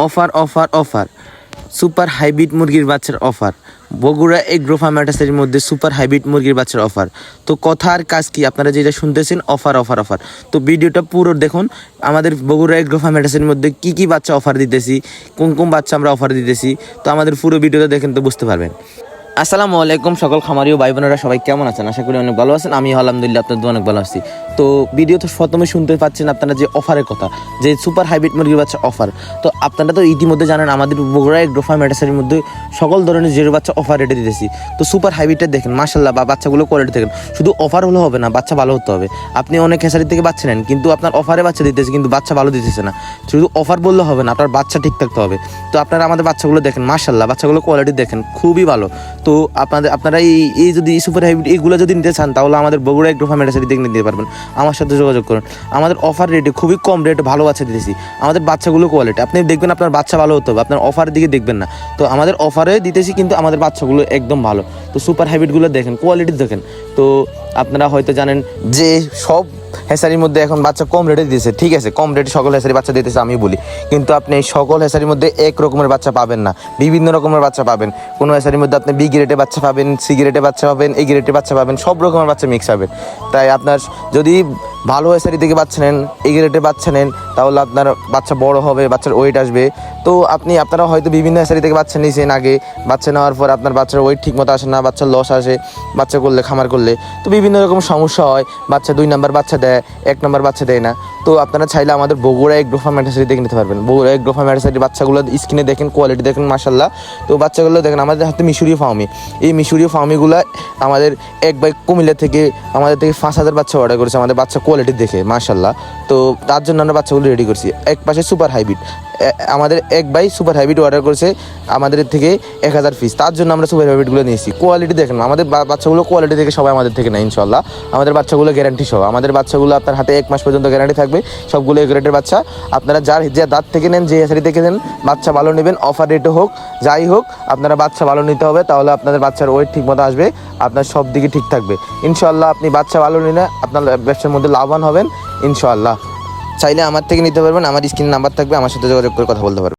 Offer offer offer super hybrid মুরগির বাচ্চার offer. Bogura agro farm অ্যাটাসের মধ্যে সুপার হাইব্রিড মুরগির বাচ্চার অফার। তো কথা আর কাজ কি, আপনারা যেটা শুনতেছেন অফার অফার অফার। তো ভিডিওটা পুরো দেখুন, আমাদের বগুড়া এগ্রো ফার্ম অ্যাটাসের মধ্যে কী কী বাচ্চা অফার দিতেছি, কোন কোন বাচ্চা আমরা অফার দিতেছি। তো আমাদের পুরো ভিডিওটা দেখেন তো বুঝতে পারবেন। আসসালামু আলাইকুম সকল খামারি ও ভাই বোনেরা, সবাই কেমন আছেন? আশা করি অনেক ভালো আছেন। আমি আলহামদুলিল্লাহ আপনাদের অনেক ভালো আছি। তো ভিডিও তো প্রথমে শুনতে পাচ্ছেন আপনারা যে অফারের কথা, যে সুপার হাইব্রিড মুরগির বাচ্চা অফার। তো আপনারা তো ইতিমধ্যে জানেন আমাদের বগুড়া এগ্রো ফার্ম অ্যাটাসের মধ্যে সকল ধরনের জিরো বাচ্চা অফার রেটে দিতেছি। তো সুপার হাইব্রিডটা দেখেন মাশাল্লাহ, বা বাচ্চাগুলো কোয়ালিটি দেখেন। শুধু অফার হলে হবে না, বাচ্চা ভালো হতে হবে। আপনি অনেক হেসারি থেকে বাচ্চা নেন, কিন্তু আপনার অফারে বাচ্চা দিতেছে কিন্তু বাচ্চা ভালো দিতেছে না। শুধু অফার বললে হবে না, আপনার বাচ্চা ঠিক থাকতে হবে। তো আপনারা আমাদের বাচ্চাগুলো দেখেন মাশাল্লাহ, বাচ্চাগুলো কোয়ালিটি দেখেন খুবই ভালো। তো আপনারা এই যদি সুপার হাইব্রিড এইগুলো যদি নিতে চান, তাহলে আমাদের বগুড়া এগ্রো ফার্ম অ্যাটাসের দেখে নিতে পারবেন। আমার সাথে যোগাযোগ করুন। আমাদের অফার রেটে খুবই কম রেটে ভালো বাচ্চা দিতেছি। আমাদের বাচ্চাগুলো কোয়ালিটি আপনি দেখবেন, আপনার বাচ্চা ভালো হতে হবে, আপনার অফারের দিকে দেখবেন না। তো আমাদের অফারে দিতেছি কিন্তু আমাদের বাচ্চাগুলো একদম ভালো। তো সুপার হাইব্রিডগুলো দেখেন, কোয়ালিটি দেখেন। তো আপনারা হয়তো জানেন যে সব হেসারির মধ্যে এখন বাচ্চা কম রেটে দিতেছে, ঠিক আছে, কম রেটে সকল হেসারি বাচ্চা দিতেছে আমি বলি, কিন্তু আপনি এই সকল হেসারির মধ্যে এক রকমের বাচ্চা পাবেন না, বিভিন্ন রকমের বাচ্চা পাবেন। কোনো হেসারির মধ্যে আপনি বি গ্রেডে বাচ্চা পাবেন, সি গ্রেডে বাচ্চা পাবেন, এ গ্রেডে বাচ্চা পাবেন, সব রকমের বাচ্চা মিক্স পাবেন। তাই আপনার যদি ভালো হেসারি থেকে বাচ্চা নেন, এ গ্রেডে বাচ্চা নেন, তাহলে আপনার বাচ্চা বড় হবে, বাচ্চার ওয়েট আসবে। তো আপনারা হয়তো বিভিন্ন হেসারি থেকে বাচ্চা নিয়েছেন আগে, বাচ্চা নেওয়ার পর আপনার বাচ্চার ওয়েট ঠিক মতো আসে না, বাচ্চার লস আসে বাচ্চা করলে, খামার করলে। তো বিভিন্ন রকম সমস্যা হয়, বাচ্চা 2 নম্বর বাচ্চা দেয়, 1 নম্বর বাচ্চা দেয় না। তো আপনারা চাইলে আমাদের বগুড়া এগ্রো ফার্ম অ্যাটাসেরি দেখে নিতে পারবেন। বগুড়া এগ্রো ফার্ম অ্যাটাসেরি বাচ্চাগুলো স্ক্রিনে দেখেন, কোয়ালিটি দেখেন মাশাল্লাহ। তো বাচ্চাগুলো দেখেন, আমাদের হাতে মিশরীয় ফার্মি, এই মিশরীয় ফার্মিগুলো আমাদের এক ভাই কুমিল্লা থেকে আমাদের থেকে 5000 বাচ্চা অর্ডার করেছে, আমাদের বাচ্চা কোয়ালিটি দেখে মাশাল্লাহ। তো তার জন্য আমরা বাচ্চাগুলো রেডি করছি। এক পাশে সুপার হাইব্রিড, আমাদের এক ভাই সুপার হাইব্রিড অর্ডার করেছে আমাদের থেকে 1000 পিস, তার জন্য আমরা সুপার হাইব্রিডগুলো নিয়েছি। কোয়ালিটি দেখেন, আমাদের বাচ্চাগুলো কোয়ালিটি থেকে সবাই আমাদের থেকে নেয় ইনশাল্লাহ। আমাদের বাচ্চাগুলো গ্যারান্টি সহ, আমাদের বাচ্চাগুলো আপনার হাতে 1 মাস পর্যন্ত গ্যারান্টি থাকবে। সবগুলো এক রেটের বাচ্চা। আপনারা যে দাঁত থেকে নেন, যে হেসারি থেকে নেন, বাচ্চা ভালো নেবেন, অফার রেটে হোক যাই হোক, আপনারা বাচ্চা ভালো নিতে হবে, তাহলে আপনাদের বাচ্চার ওয়েট ঠিক মতো আসবে, আপনার সব দিকে ঠিক থাকবে ইনশাল্লাহ। আপনি বাচ্চা ভালো নিলে আপনার ব্যবসার মধ্যে লাভবান হবেন ইনশাল্লাহ। চাইলে আমার থেকে নিতে পারবেন, আমার স্ক্রিনে নাম্বার থাকবে, আমার সাথে যোগাযোগ করে কথা বলতে পারবেন।